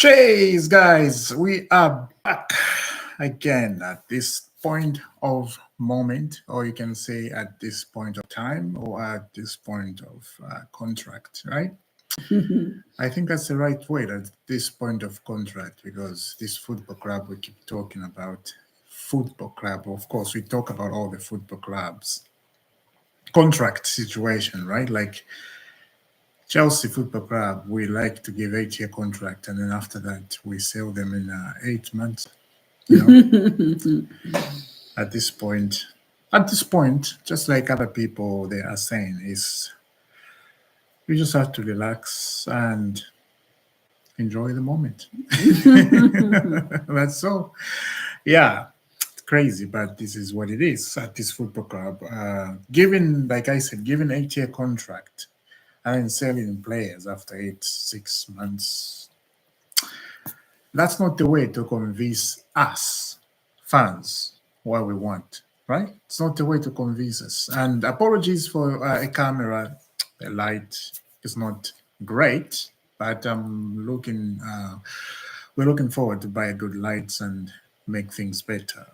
Cheers, guys. We are back again at this point of moment, or you can say at this point of time, or at this point of contract, right? I think that's the right word at this point of contract because this football club we keep talking about, football club. Of course, we talk about all the football clubs contract situation, right? Like Chelsea Football Club, we like to give 8 year contract, and then after that, we sell them in 8 months. You know, at this point, just like other people they are saying, is you just have to relax and enjoy the moment. That's all. Yeah, it's crazy, but this is what it is at this football club. Given, like I said, given 8 year contract and selling players after 6 months, that's not the way to convince us fans what we want, right? It's not the way to convince us. And apologies for a camera, the light is not great, but we're looking forward to buy good lights and make things better.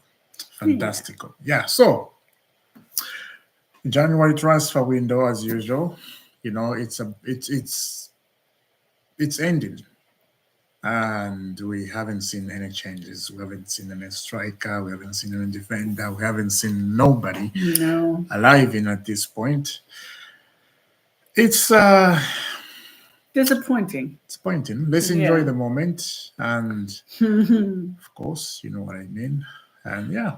Fantastical. Yeah. So January transfer window, as usual, it's ending, and we haven't seen any changes. We haven't seen any striker. We haven't seen any defender. We haven't seen nobody alive in at this point. It's disappointing. Disappointing. Let's enjoy the moment, and of course, you know what I mean. And yeah.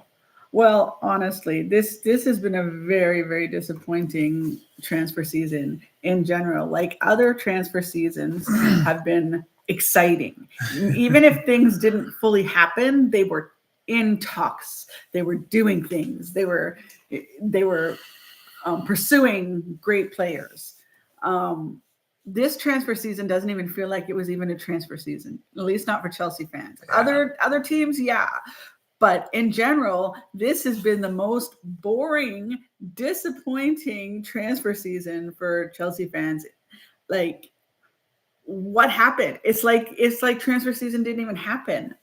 Well, honestly, this has been a very, very disappointing transfer season in general. Like other transfer seasons have been exciting. Even if things didn't fully happen, they were in talks. They were doing things. They were pursuing great players. This transfer season doesn't even feel like it was even a transfer season, at least not for Chelsea fans. Yeah. Other teams, yeah. But in general, this has been the most boring, disappointing transfer season for Chelsea fans. Like, what happened? It's like transfer season didn't even happen.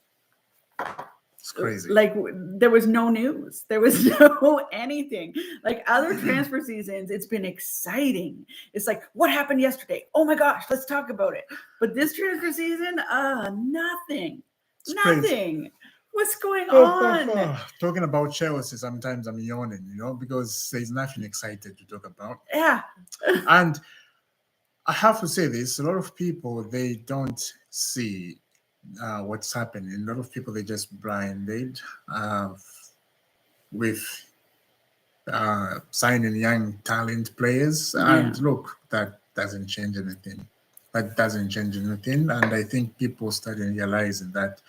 It's crazy. Like there was no news. There was no anything. Like other transfer seasons, it's been exciting. It's like, what happened yesterday? Oh my gosh, let's talk about it. But this transfer season, nothing. It's nothing. Crazy. What's going on? Talking about Chelsea, sometimes I'm yawning, because there's nothing excited to talk about. Yeah. And I have to say this, a lot of people, they don't see what's happening. A lot of people, they just blinded with signing young talent players. Yeah. And look, that doesn't change anything. And I think people started realizing that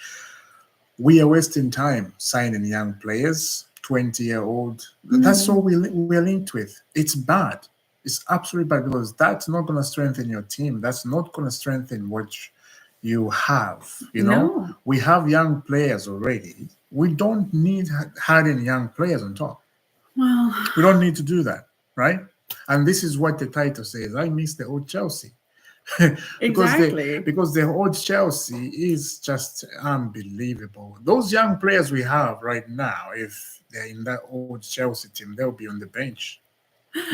we are wasting time signing young players, 20-year-old. That's all we're linked with. It's bad. It's absolutely bad because that's not going to strengthen your team. That's not going to strengthen what you have. No. We have young players already. We don't need adding young players on top. Well, we don't need to do that, right? And this is what the title says. I miss the old Chelsea. Exactly. Because the old Chelsea is just unbelievable. Those young players we have right now, if they're in that old Chelsea team, they'll be on the bench.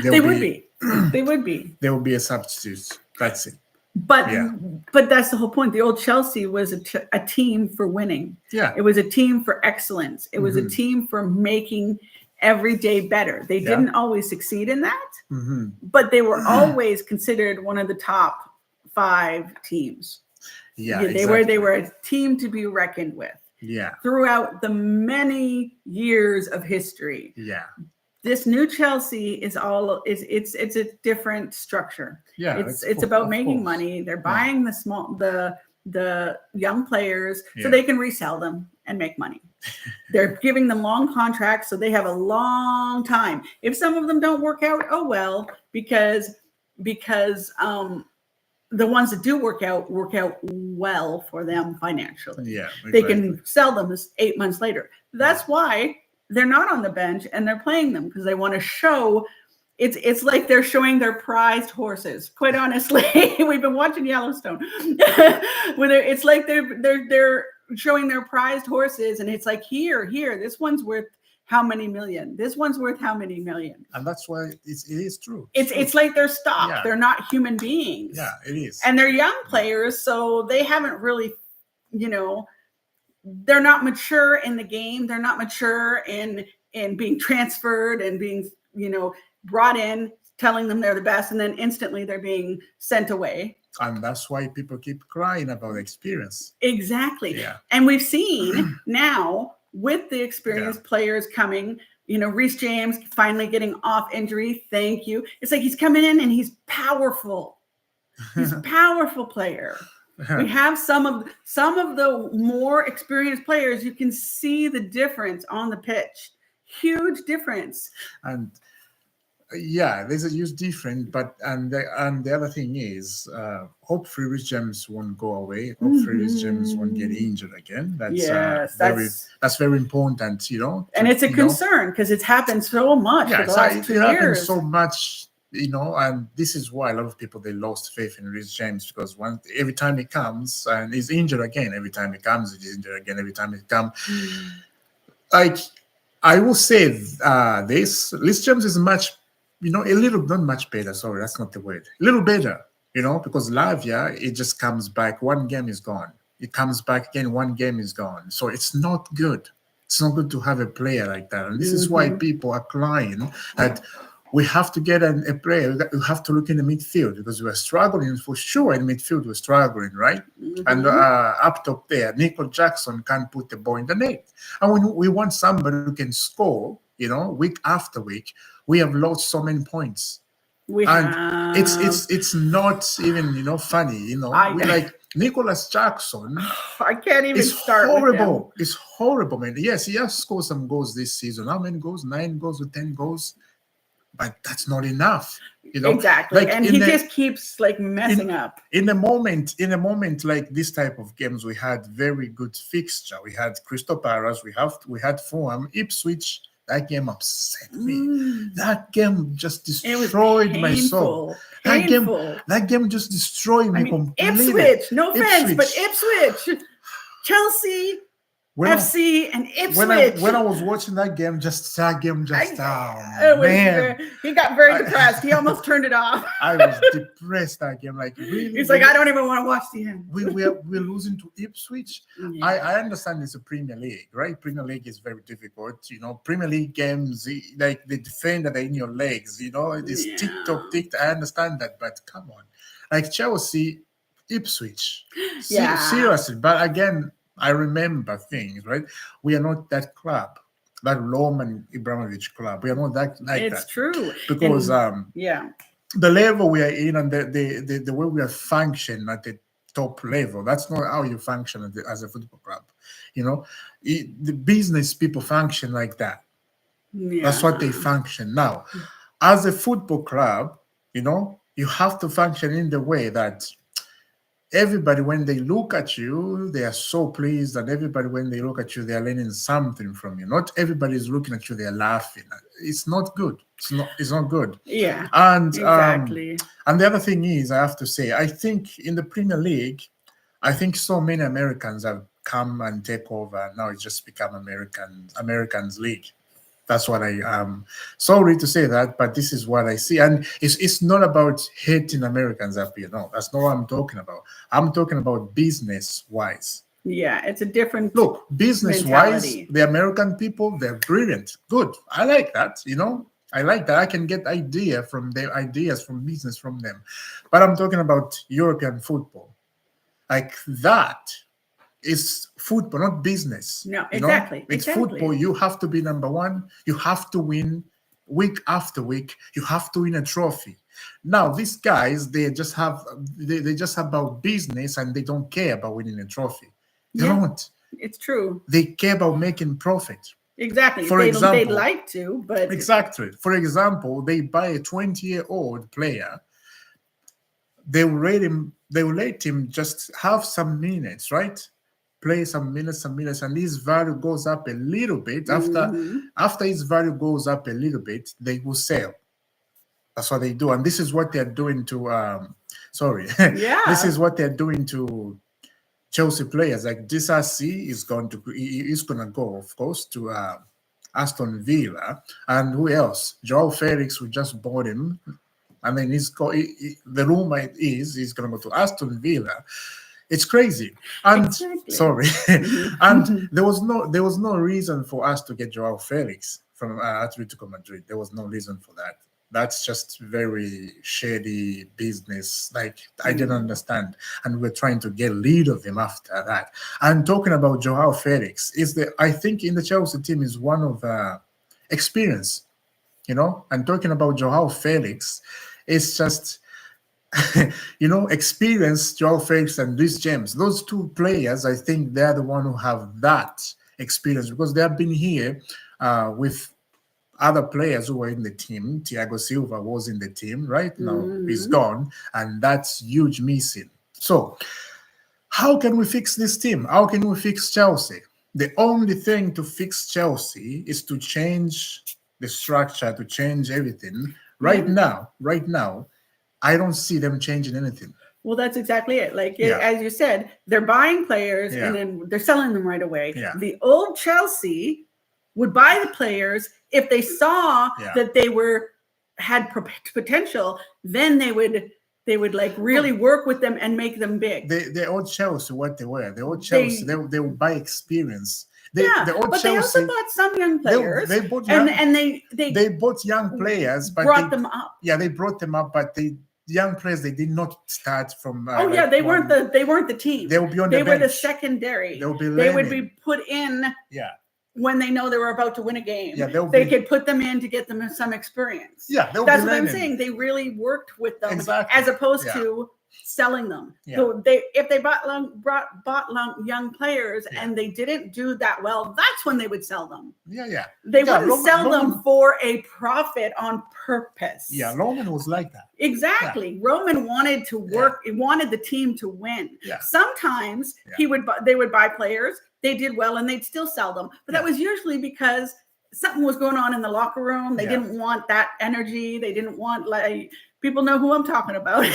They would be. They would be. They will be a substitute. That's it. But that's the whole point. The old Chelsea was a team for winning. Yeah. It was a team for excellence. It was a team for making every day better. They didn't always succeed in that, but they were always considered one of the top 5 teams. Yeah, they were a team to be reckoned with. Yeah. Throughout the many years of history. Yeah. This new Chelsea is it's a different structure. Yeah. It's about making money. They're buying the young players so they can resell them and make money. They're giving them long contracts so they have a long time. If some of them don't work out, oh well, because the ones that do work out well for them financially. Yeah, exactly. They can sell them 8 months later. That's why they're not on the bench and they're playing them, because they want to show it's like they're showing their prized horses. Quite honestly, we've been watching Yellowstone. It's like they're showing their prized horses, and it's like here, this one's worth how many million? This one's worth how many million? And that's why it is true. It's like they're stock. Yeah. They're not human beings. Yeah, it is. And they're young players, so they haven't really, they're not mature in the game. They're not mature in being transferred and being, brought in, telling them they're the best, and then instantly they're being sent away. And that's why people keep crying about experience. Exactly. Yeah. And we've seen now with the experienced players coming, Reece James finally getting off injury. Thank you. It's like he's coming in and he's powerful. He's a powerful player. We have some of the more experienced players. You can see the difference on the pitch. Huge difference. And there's a huge difference. But the other thing is, hopefully Reece James won't go away. Hopefully Reece James won't get injured again. That's very important, And it's a concern because it's happened so much for the last 2 years. It happens so much, and this is why a lot of people, they lost faith in Reece James, because every time he comes and he's injured again, every time he comes, he's injured again, every time he comes. Like, I will say this, Reece James is much, not much better. Sorry, that's not the word. A little better, because Lavia, it just comes back. One game is gone. It comes back again. One game is gone. So it's not good. It's not good to have a player like that. And this is why people are crying that we have to get a player. We have to look in the midfield, because we're struggling for sure. In midfield, we're struggling, right? And up top there, Nico Jackson can't put the ball in the net. And we want somebody who can score, week after week. We have lost so many points. It's not even, funny, like Nicholas Jackson. I can't even start horrible. It's horrible, man. Yes, he has scored some goals this season. How many goals? 9 goals or 10 goals? But that's not enough, Exactly. Like, and he just keeps messing up. In a moment like this type of games, we had very good fixture. We had Crystal Palace, we had Fulham, Ipswich. That game upset me. That game just destroyed my soul. That game just destroyed me completely. Ipswich, no offense, but Ipswich, Chelsea, FC, and Ipswich. When I was watching that game, man. He got very depressed. He almost turned it off. I was depressed that game. Like, really? He's like, I don't even want to watch the end. We're losing to Ipswich. Yeah. I understand it's a Premier League, right? Premier League is very difficult. Premier League games, like the defender, they're in your legs. This tick-tock. I understand that, but come on. Like Chelsea, Ipswich. Seriously. But again, I remember things, right? We are not that club, that Roman Abramovich club. We are not that like that. It's true. Because the level we are in and the way we are function at the top level, that's not how you function as a football club. The business people function like that. Yeah. That's what they function. Now, as a football club, you have to function in the way that everybody, when they look at you, they are so pleased, and everybody, when they look at you, they are learning something from you. Not everybody is looking at you, they are laughing. It's not good. It's not good. Yeah. And exactly. And the other thing is, I have to say, I think in the Premier League, I think so many Americans have come and take over. Now it's just become Americans League. That's what I am sorry to say that, but this is what I see. And it's not about hating Americans up here. No, that's not what I'm talking about. I'm talking about business-wise. Yeah, it's a different look, business-wise, the American people, they're brilliant. Good. I like that, I like that. I can get ideas from business from them. But I'm talking about European football. Like that. It's football, not business. No, exactly. It's football. You have to be number one. You have to win week after week. You have to win a trophy. Now, these guys, they just about business, and they don't care about winning a trophy. They don't. It's true. They care about making profit. Exactly. For example, they'd like to, but exactly. For example, they buy a 20-year-old player. They will let him just have some minutes, right? Play some minutes, and his value goes up a little bit. After his value goes up a little bit, they will sell. That's what they do, and this is what they're doing to. Sorry, Yeah. this is what they're doing to Chelsea players. Like Disasi is going to he's going to go, of course, to Aston Villa, and who else? Joao Felix, who just bought him. I mean, the rumor is he's going to go to Aston Villa. It's crazy. And Exactly. sorry, and there was no reason for us to get Joao Felix from Atletico Madrid. There was no reason for that. That's just very shady business. Like I didn't understand, and we're trying to get rid of him after that. And talking about Joao Felix, I think in the Chelsea team is one of experience, And talking about Joao Felix, it's just experience. Joao Felix and Luis James, those two players, I think they're the one who have that experience because they have been here with other players who were in the team. Thiago Silva was in the team, right? Now he's gone, and that's huge missing. So how can we fix this team? How can we fix Chelsea? The only thing to fix Chelsea is to change the structure, to change everything. Right now, I don't see them changing anything. Well, that's exactly it. Like as you said, they're buying players and then they're selling them right away. Yeah. The old Chelsea would buy the players if they saw that they had potential. Then they would like really work with them and make them big. The old Chelsea, what they were, the old Chelsea, they would buy experience. The old but Chelsea, they also bought some young players. They bought they bought young players, but brought them up. Yeah, they brought them up, but the young players they did not start from. They weren't the team. They would be on the bench. They were the secondary. They would be put in. Yeah. When they know they were about to win a game, they could put them in to get them some experience. Yeah, that's what I'm saying. They really worked with them as opposed to selling them. Yeah. So if they bought young players and they didn't do that well, that's when they would sell them. Yeah. They wouldn't sell them for a profit on purpose. Yeah, Roman was like that. Exactly. Yeah. Roman wanted to work. He wanted the team to win. Yeah. Sometimes they would buy players. They did well and they'd still sell them. But that was usually because something was going on in the locker room. They didn't want that energy. They didn't want people know who I'm talking about,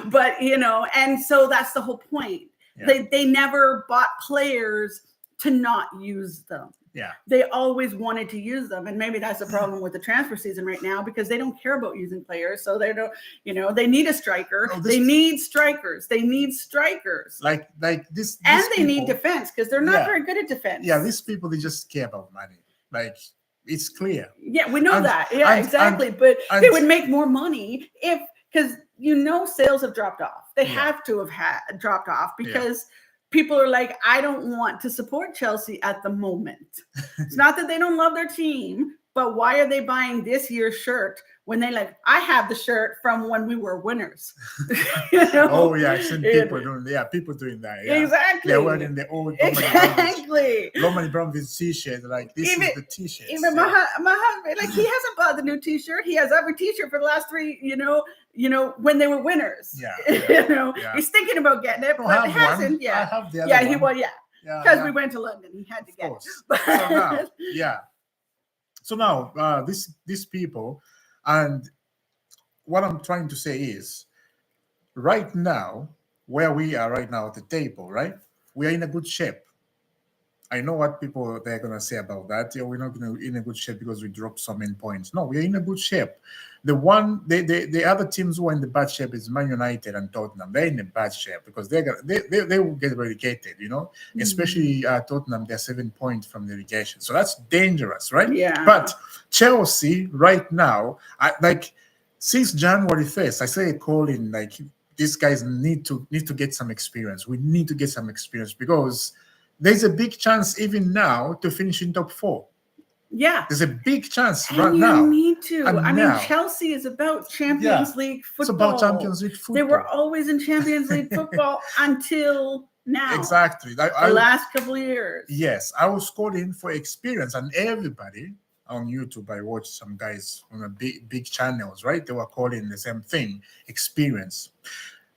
but and so that's the whole point. Yeah. They never bought players to not use them. Yeah. They always wanted to use them. And maybe that's the problem with the transfer season right now because they don't care about using players. So they don't, they need a striker. They need strikers. They need strikers. Like this. And they need defense because they're not very good at defense. Yeah, these people, they just care about money. Like, it's clear. Yeah, we know that. Yeah, exactly. But they would make more money because sales have dropped off. They have to have dropped off because people are like, I don't want to support Chelsea at the moment. It's not that they don't love their team, but why are they buying this year's shirt when I have the shirt from when we were winners. Oh yeah, I've seen people doing people doing that. Yeah. Exactly. They're wearing the old Roman Abramovich t-shirt. Like this is the t-shirt. Even my husband, he hasn't bought the new t-shirt. He has every t-shirt for the last 3, when they were winners. Yeah. He's thinking about getting it, but hasn't yet. I have the other one. Because we went to London, he had to get it. So now, these people, and what I'm trying to say is, right now, where we are right now at the table, right, we are in a good shape. I know what people they're gonna say about that. Yeah, we're not gonna in a good shape because we dropped so many points. No, we're in a good shape. The other teams who are in the bad shape is Man United and Tottenham. They're in a bad shape because they will get relegated. Especially Tottenham. They're 7 points from the relegation, so that's dangerous, right? Yeah. But Chelsea right now, since January 1st, I say calling these guys need to get some experience. We need to get some experience because there's a big chance even now to finish in top 4. Yeah. There's a big chance and now. You need to. Chelsea is about Champions League football. It's about Champions League football. They were always in Champions League football until now. Exactly. The last couple of years. Yes. I was calling for experience, and everybody on YouTube, I watched some guys on a big channels, right? They were calling the same thing, experience.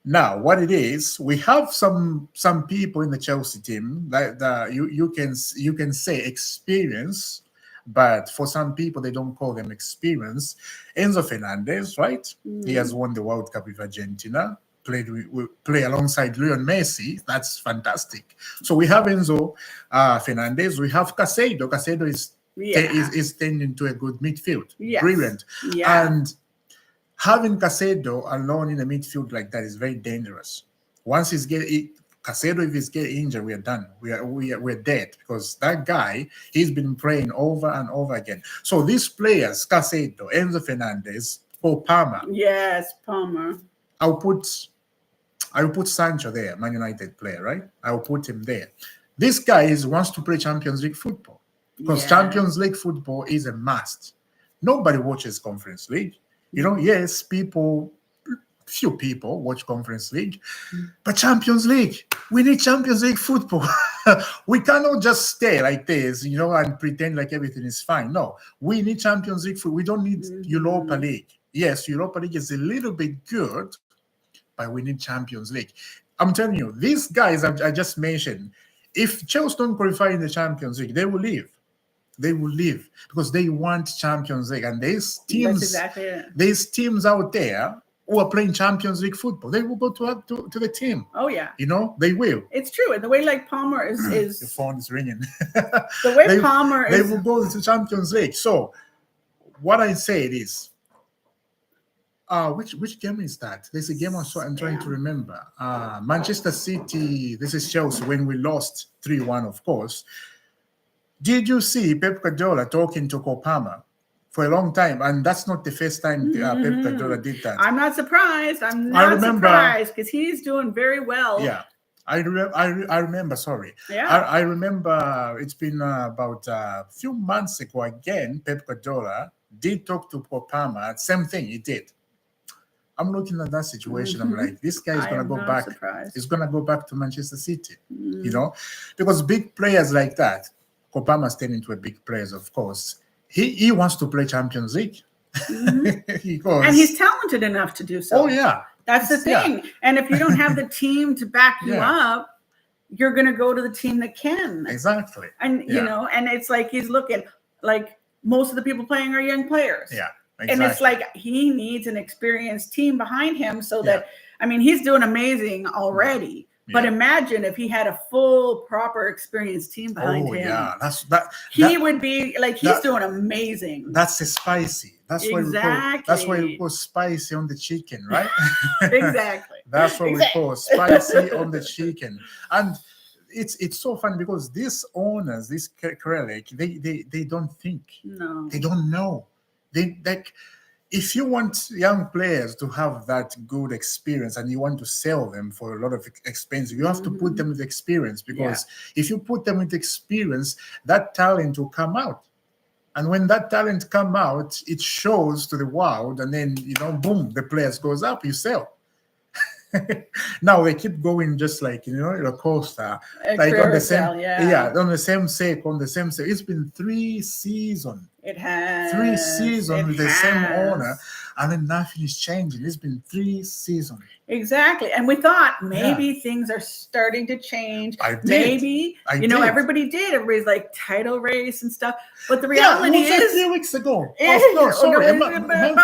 Now, what it is, we have some people in the Chelsea team that you can say experience, but for some people, they don't call them experience. Enzo Fernandez, right? He has won the World Cup with Argentina. Play alongside Lionel Messi. That's fantastic. So we have Enzo Fernandez. We have Casado. Casado is turned into a good midfield. Yes. Brilliant. Yeah. And having Casado alone in a midfield like that is very dangerous. Once Casado, if he's getting injured, we are done. We're dead, because that guy, he's been playing over and over again. So these players, Casado, Enzo Fernandez, Paul Palmer. Yes, Palmer. I'll put Sancho there, Man United player, right? I'll put him there. This guy wants to play Champions League football, because Champions League football is a must. Nobody watches Conference League. Yes, few people watch Conference League, but Champions League, we need Champions League football. We cannot just stay like this, and pretend like everything is fine. No, we need Champions League football. We don't need Europa League. Yes, Europa League is a little bit good, but we need Champions League. I'm telling you, these guys I just mentioned, if Chelsea don't qualify in the Champions League, they will leave. They will leave because they want Champions League. And there's teams, That's exactly it. there's teams out there who are playing Champions League football. They will go to the team. Oh yeah. They will. It's true. And the way like Palmer is The phone is ringing. the way Palmer They is will go to Champions League. So what I said is, which game is that? There's a game I'm trying to remember. Manchester City. This is Chelsea when we lost 3-1, of course. Did you see Pep Guardiola talking to Cole Palmer for a long time? And that's not the first time Pep Guardiola did that. I'm not surprised. I'm not surprised because he's doing very well. Yeah. I remember. Sorry. Yeah. I remember. It's been about a few months ago. Again, Pep Guardiola did talk to Cole Palmer. Same thing he did. I'm looking at that situation. I'm like, this guy is going to go back. Surprised. He's going to go back to Manchester City. Because big players like that, Cole Palmer's turned into a big player, of course. He wants to play Champions League. And he's talented enough to do so. Oh yeah. That's the thing. Yeah. And if you don't have the team to back you up, you're going to go to the team that can. Exactly. And, and it's like he's looking like most of the people playing are young players. Yeah. Exactly. And it's like he needs an experienced team behind him so that, he's doing amazing already. But imagine if he had a full, proper, experienced team behind him. Yeah, he would be like he's doing amazing. That's spicy. That's why we call spicy on the chicken, right? Exactly. That's what we call spicy on the chicken. And it's so funny because these owners, this Kralik, they don't think. No. They don't know. They like. If you want young players to have that good experience and you want to sell them for a lot of expense, you have to put them with experience, because if you put them with experience, that talent will come out. And when that talent come out, it shows to the world, and then, boom, the players goes up, you sell. Now they keep going just like, a coaster, like on the same, on the same sake, It's been 3 seasons. It has 3 seasons with the same owner, and then nothing is changing. It's been 3 seasons. Exactly. And we thought maybe things are starting to change. Maybe, everybody did. Everybody's like title race and stuff. But the reality is a few weeks ago. A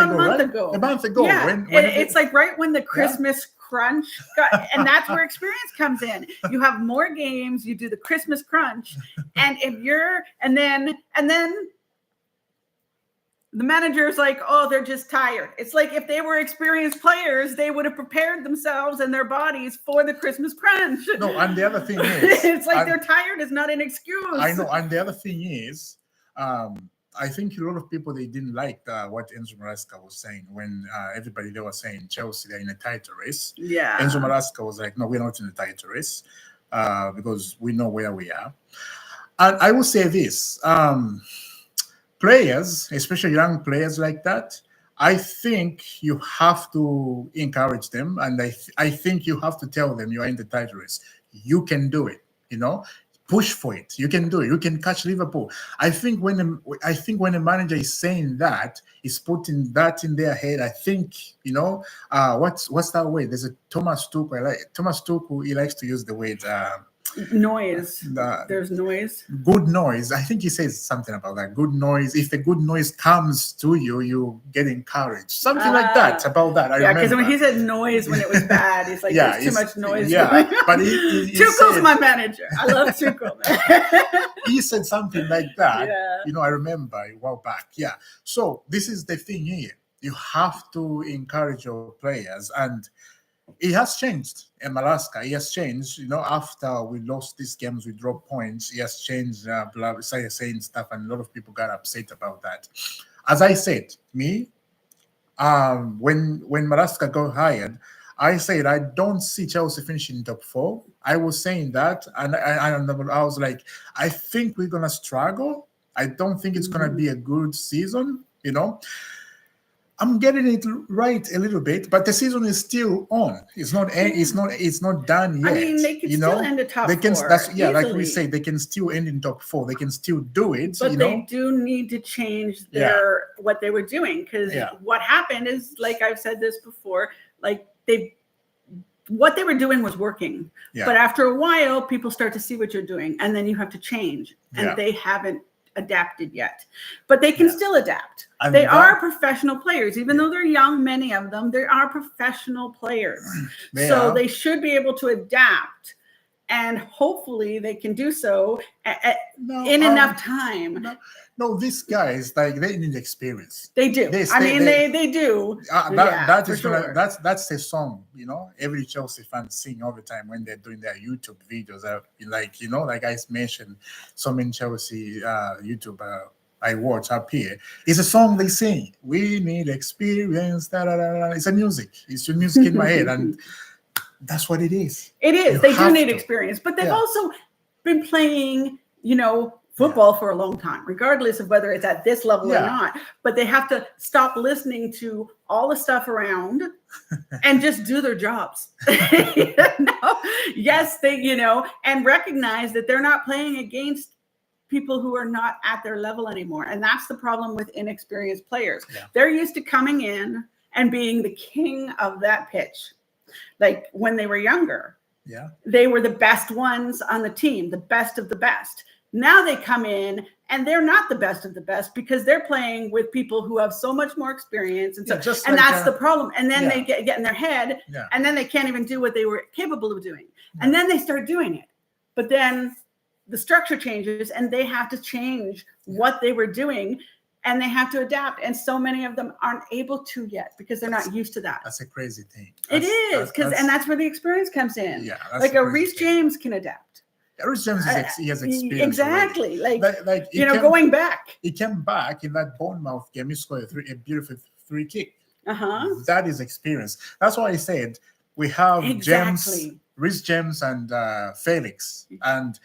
month ago. A month ago. Yeah. It's like right when the Christmas crunch got, and that's where experience comes in. You have more games, you do the Christmas crunch, and if you're and then the manager's like, oh, they're just tired. It's like if they were experienced players, they would have prepared themselves and their bodies for the Christmas crunch. No, and the other thing is, it's like they're tired is not an excuse. I know, and the other thing is, I think a lot of people, they didn't like what Enzo Maresca was saying when everybody, they were saying Chelsea, they're in a title race. Yeah. Enzo Maresca was like, no, we're not in a title race because we know where we are. And I will say this, players, especially young players like that, I think you have to encourage them, and I think you have to tell them you are in the title race. You can do it, push for it. You can do it. You can catch Liverpool. I think when a manager is saying that, is putting that in their head. I think what's that word? There's a Thomas Tuchel. Thomas Tuchel. He likes to use the word Noise. The There's noise. good noise. I think he says something about that. Good noise. If the good noise comes to you, you get encouraged. Something like that. About that. I Yeah, because remember. when he said noise when it was bad, he's like, Yeah, there's too it's- much noise. yeah, going on. but he Tuchel's said- my manager. I love Tuchel. he said something like that. Yeah. I remember a while back. Yeah. So this is the thing here. You have to encourage your players, and it has changed in Malaska. He has changed. After we lost these games, we dropped points. He has changed. Saying stuff, and a lot of people got upset about that. As I said, when Malaska got hired, I said I don't see Chelsea finishing top 4. I was saying that, and I was like, I think we're gonna struggle. I don't think it's gonna be a good season. I'm getting it right a little bit, but the season is still on. It's not. It's not done yet. I mean, they can still end the top They can. 4. Like we easily. say, they can still end in top 4. They can still do it. But they do need to change what they were doing, because what happened is, like I've said this before, like what they were doing was working. Yeah. But after a while, people start to see what you're doing, and then you have to change. And they haven't adapted yet, but they can still adapt. And they are professional players, even though they're young. Many of them, they are professional players, they should be able to adapt, and hopefully they can do so in enough time. No, these guys, like, they need experience. They do. They do. That is sure. that's the song. Every Chelsea fan sing all the time when they're doing their YouTube videos. Like I mentioned, so many Chelsea YouTube I watch up here. It's a song they sing. We need experience. Da, da, da, da. It's a music. It's your music in my head, and that's what it is. It is. You They do have need to. experience, but they've also been playing, football for a long time, regardless of whether it's at this level or not. But they have to stop listening to all the stuff around and just do their jobs. Yes, and recognize that they're not playing against people who are not at their level anymore. And that's the problem with inexperienced players. Yeah. They're used to coming in and being the king of that pitch. Like when they were younger, they were the best ones on the team, the best of the best. Now they come in and they're not the best of the best, because they're playing with people who have so much more experience. And that's the problem. And then they get in their head, and then they can't even do what they were capable of doing. And then they start doing it. But then the structure changes, and they have to change what they were doing, and they have to adapt. And so many of them aren't able to yet, because they're not used to that. That's a crazy thing. It is, and that's where the experience comes in. Yeah, like a Reece James can adapt. Reece James he has experience. Exactly. Like going back. He came back in that Bournemouth game. He scored a beautiful free kick. That is experience. That's why I said we have Reece James and Felix, and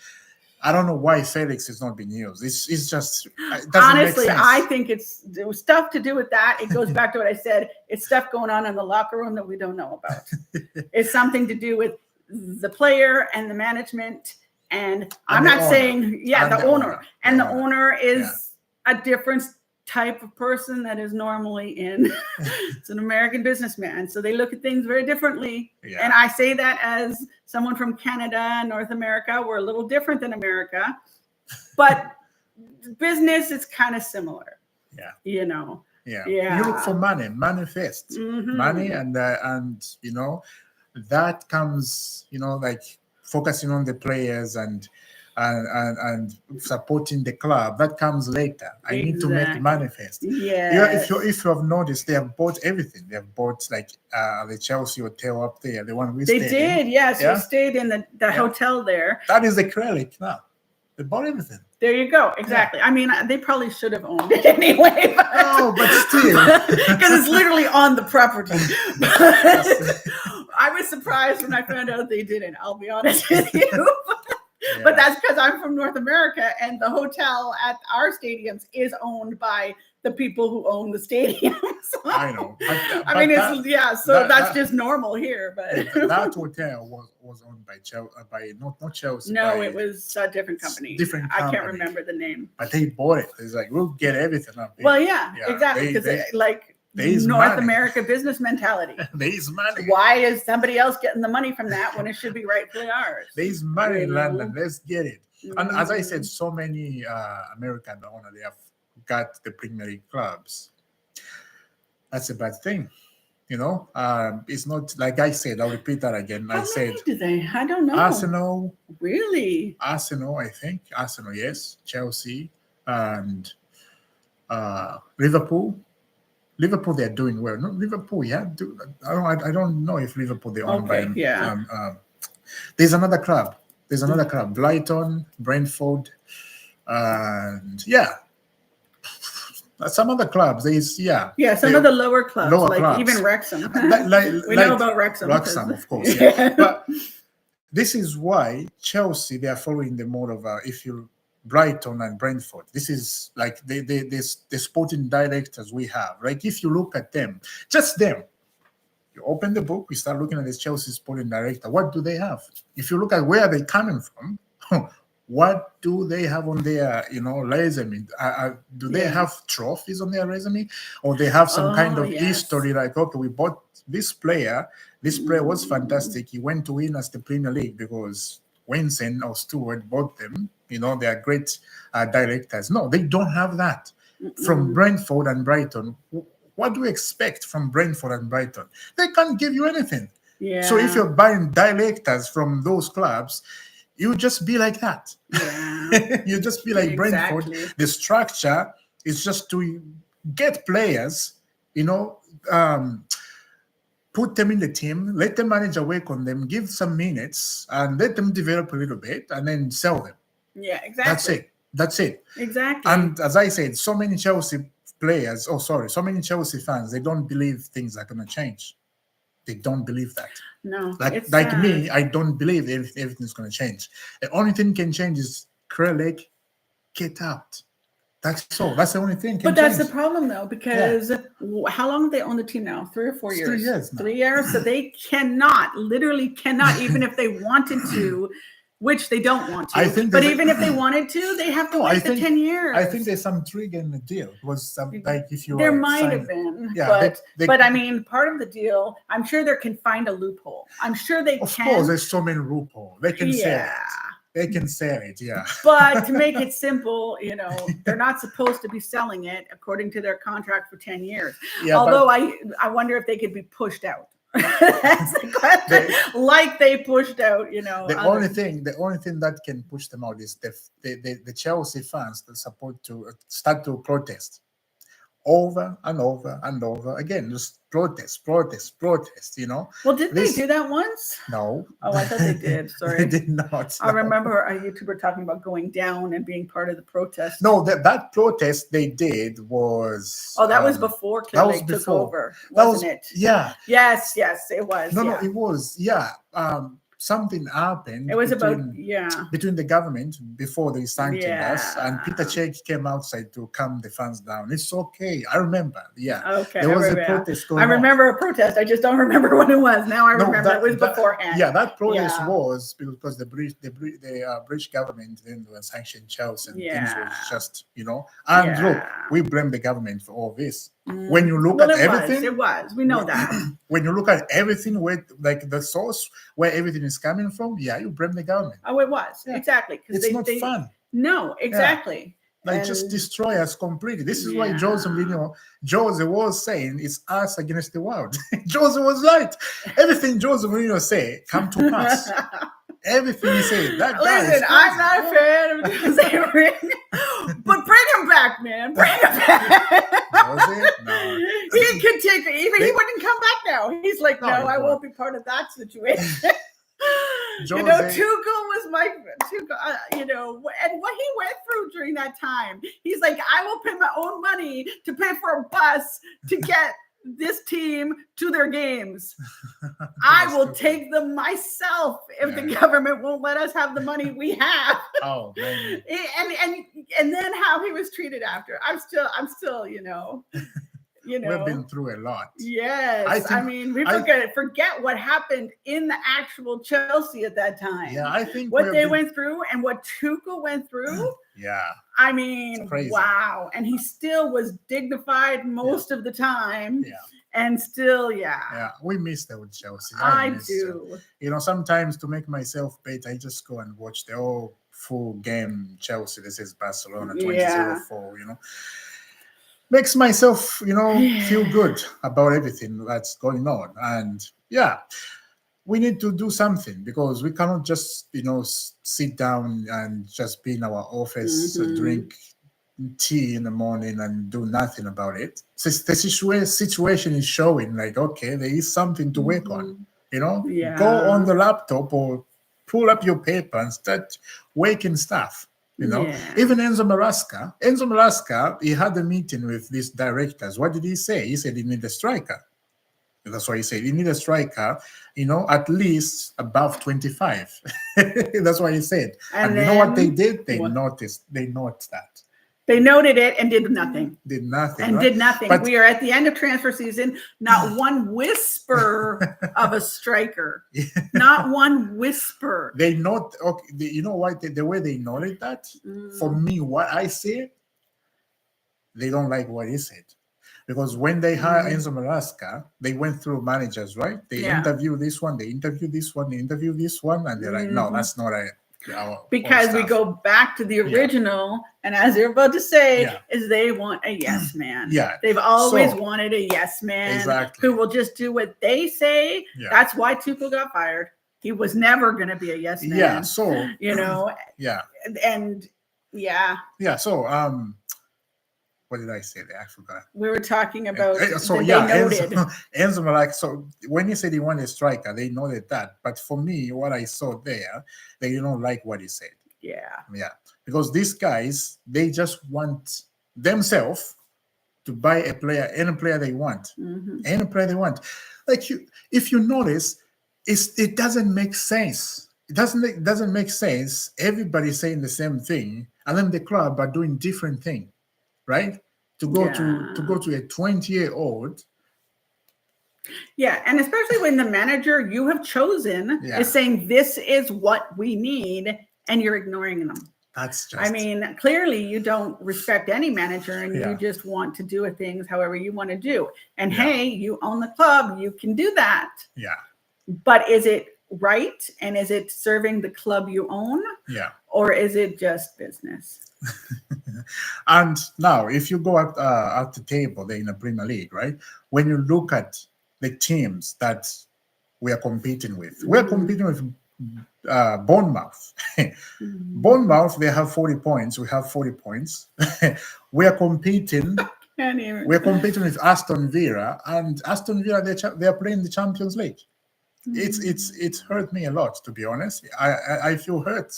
I don't know why Felix is not being used. It's just, it doesn't honestly, make sense. I think it was stuff to do with that. It goes back to what I said. It's stuff going on in the locker room that we don't know about. It's something to do with the player and the management. And I'm not saying, the owner. And the owner is a different type of person that is normally in. It's an American businessman. So they look at things very differently. Yeah. And I say that as someone from Canada, North America. We're a little different than America. But business is kind of similar. Yeah. You know. Yeah. You look for money first. Mm-hmm. Money and that comes, like focusing on the players and supporting the club. That comes later. I need to make money first. Yeah. If you have noticed, they have bought everything. They have bought like the Chelsea hotel up there, the one we stayed in. They did, yes. We stayed in the hotel there. That is the Kralik now. They bought everything. There you go. Exactly. Yeah. I mean, they probably should have owned it anyway. But still. Because it's literally on the property. I was surprised when I found out they didn't. I'll be honest with you. But that's because I'm from North America, and the hotel at our stadiums is owned by the people who own the stadiums. I know. That's just normal here. But that hotel was owned by not Chelsea. No, it was a different company. I can't remember the name. But they bought it. It's like, we'll get everything up here. Well, exactly. Because There is North money. America business mentality. There is money. Why is somebody else getting the money from that when it should be rightfully ours? There is money in You London. know? Let's get it. And as I said, Mhm. so many American owners, they have got the Premier League clubs. That's a bad thing. It's not like I said. I'll repeat that again. How I said many do they? I don't know. Arsenal, Really? I think Arsenal, yes, Chelsea, and Liverpool. Liverpool, they're doing well. No, Liverpool, yeah. I don't know if Liverpool they're owned by. Okay, yeah. There's another club. Brighton, Brentford, and yeah, some other clubs. Yeah, some of the lower clubs, like clubs. even Wrexham. We know about Wrexham. Wrexham, of course. Yeah. But this is why Chelsea, they are following the mode of Brighton and Brentford. This is like the sporting directors we have. Like if you look at them, just them, you open the book, we start looking at this Chelsea sporting director. What do they have? If you look at where they're coming from, what do they have on their resume? Do they have trophies on their resume, or they have some kind of history? Like, okay, we bought this player. This player was fantastic. He went to win us the Premier League because Winston or Stewart bought them. They are great directors. No, they don't have that. From Brentford and Brighton, what do we expect from Brentford and Brighton? They can't give you anything. Yeah. So if you're buying directors from those clubs, you just be like that. Yeah. You just be like Brentford. The structure is just to get players, put them in the team, let the manager work on them, give some minutes, and let them develop a little bit, and then sell them. Yeah, exactly. That's it. Exactly. And as I said, so many Chelsea fans, they don't believe things are going to change. They don't believe that. No, like me, I don't believe everything's going to change. The only thing can change is Krelek get out. That's all. That's the only thing. But that's the problem, though, because how long have they owned the team now? 3 or 4 years? 3 years now. 3 years. So they literally cannot, even if they wanted to, which they don't want to. But even if they wanted to, they have to wait the 10 years. I think there's some trigger in the deal. It was like if you there might have been, but I mean, part of the deal, I'm sure they can find a loophole. I'm sure they can. Of course, there's so many loopholes. They can sell it. They can sell it, yeah. But to make it simple, they're not supposed to be selling it according to their contract for 10 years. Yeah, although I wonder if they could be pushed out. That's the question. Like they pushed out, The only thing that can push them out is the Chelsea fans that start to protest over and over and over again. Just protest. Well, didn't they do that once? No. Oh, I thought they did. Sorry. They did not. I remember a YouTuber talking about going down and being part of the protest. No, that protest they did was... Oh, that was before Clay took over, wasn't it? Yeah. Yes, it was. No, it was. Yeah. Something happened. It was between the government before they sanctioned us, and Peter Cech came outside to calm the fans down. It's okay. I remember. Yeah. Okay. There was a protest going on. I remember a protest. I just don't remember when it was. Now I remember it was beforehand. Yeah, that protest was because the British government then sanctioned Chelsea and things was just And look, we blame the government for all this. When you look at everything, it was. We know that. When you look at everything, where like the source where everything is coming from, you blame the government. Oh, it was exactly because it's not fun. No, exactly. Just destroy us completely. This is why Jose was saying it's us against the world. Jose was right. Everything Jose Mourinho say come to pass. Everything he said. Listen, I'm not a fan of Jose Mourinho, but bring him back, man. Bring him back. No. He could take it. He wouldn't come back now. He's like, no, I won't be part of that situation. Tuchel was my and what he went through during that time. He's like, I will pay my own money to pay for a bus to get this team to their games. I will take them myself if the government won't let us have the money we have. Oh man. And then how he was treated after. I'm still we've been through a lot. Yes. I mean, we forget what happened in the actual Chelsea at that time. Yeah, I think what they went through and what Tuchel went through. Yeah. I mean, crazy. wow. And he still was dignified most of the time. Yeah. And still, yeah. Yeah, we miss that with Chelsea. I miss do. You know, sometimes to make myself better, I just go and watch the whole full game Chelsea. This is Barcelona 2004, you know. Makes myself, you know, feel good about everything that's going on. And yeah, we need to do something because we cannot just, you know, sit down and just be in our office, drink tea in the morning and do nothing about it. So the situation is showing like, okay, there is something to work on. You know, go on the laptop or pull up your paper and start working stuff. You know, even Enzo Maresca, he had a meeting with these directors. What did he say? He said he need a striker. That's why he said you need a striker, you know, at least above 25. That's what he said. And you know what they did? They noticed that. They noted it and did nothing. Did nothing. And right? did nothing. But we are at the end of transfer season. Not one whisper of a striker. Not one whisper. They not okay. You know what? The way they noted that, for me, what I see, they don't like what he said. Because when they hired Enzo Maresca, they went through managers, right? They interview this one, they interview this one, they interview this one, and they're like, no, that's not because we go back to the original, and as you're about to say, is they want a yes man. They've always wanted a yes man who will just do what they say. That's why Tuchel got fired. He was never going to be a yes man. Yeah, so you know. And so what did I say there? I forgot. We were talking about Enzo Maresca. So when he said he wanted a striker, they noted that. But for me, what I saw there, they don't like what he said. Yeah. Because these guys, they just want themselves to buy a player, any player they want. Any player they want. Like if you notice, it doesn't make sense. It doesn't make sense. Everybody's saying the same thing, and then the club are doing different things. Right? To go to a 20-year-old. Yeah, and especially when the manager you have chosen is saying this is what we need, and you're ignoring them. That's just. I mean, clearly you don't respect any manager, and you just want to do things however you want to do. And hey, you own the club, you can do that. Yeah. But is it right? And is it serving the club you own? Yeah. Or is it just business? And now, if you go at the table there in the Premier League, right? When you look at the teams that we are competing with, we're competing with Bournemouth. Bournemouth, they have 40 points. We have 40 points. we are competing. We're competing with Aston Villa, and Aston Villa they are playing the Champions League. It's hurt me a lot, to be honest. I feel hurt.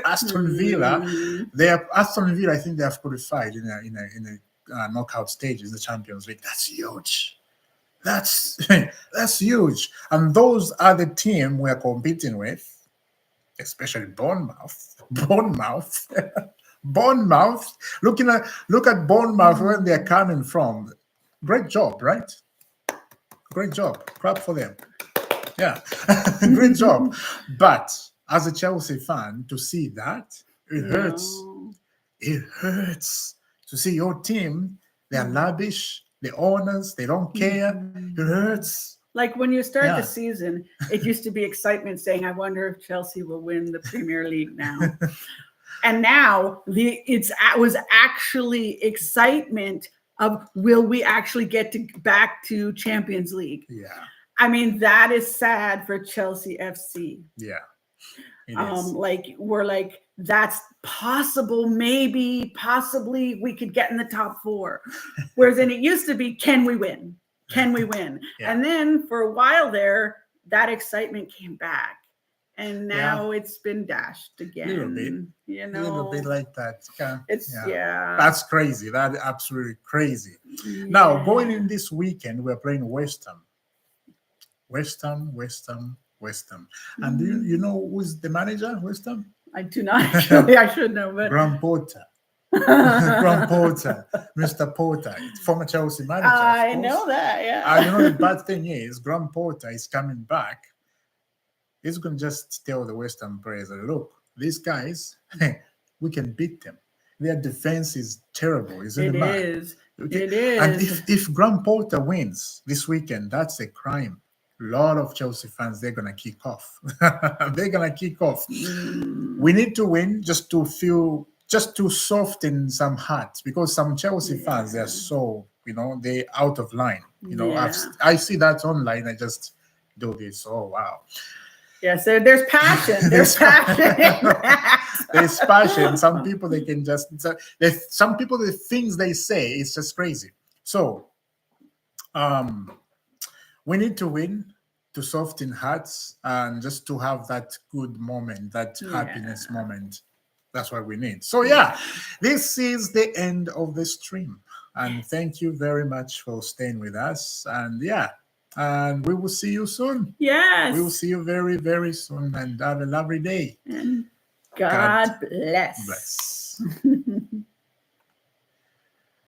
Aston Villa, I think they have qualified in a knockout stage in the Champions League. That's huge. That's huge. And those are the team we are competing with, especially Bournemouth. Bournemouth. Look at Bournemouth where they are coming from. Great job, right? Great job. Clap for them. Yeah, great job. But as a Chelsea fan, to see that, it hurts. It hurts to see your team, they're lavish, the owners, they don't care. It hurts. Like when you start the season, it used to be excitement saying, I wonder if Chelsea will win the Premier League now. And now it was actually excitement of, will we actually get back to Champions League? Yeah. I mean, that is sad for Chelsea FC. Yeah. Like we're like, that's possible, possibly we could get in the top 4. Whereas then it used to be, can we win? Can we win? And then for a while there, that excitement came back. And now it's been dashed again. A little bit. You know, a little bit like that. It's That's crazy. That's absolutely crazy. Now, going in this weekend, we're playing West Ham. West Ham. And do you know who's the manager, West Ham? I do not actually. I should know, but Graham Potter. Graham Potter, Mr. Potter, former Chelsea manager. I know that, yeah. And you know the bad thing is, Graham Potter is coming back. He's going to just tell the West Ham players, look, these guys, we can beat them. Their defense is terrible, isn't It it, man? is. Okay. It And is. if Graham Potter wins this weekend, that's a crime. A lot of Chelsea fans, they're gonna kick off. They're gonna kick off. We need to win just to soften some hearts, because some Chelsea fans, they're Yeah. so, they out of line. Yeah. I see that online. I just do this. Oh wow. Yes, there's passion. There's passion in that. There's passion. Some people, they can just, some people, the things they say, it's just crazy. So we need to win to soften hearts and just to have that good moment, that happiness moment. That's what we need. So yeah, this is the end of the stream. And thank you very much for staying with us. And yeah, and we will see you soon. Yes. We will see you very, very soon. And have a lovely day. And God bless. Bless.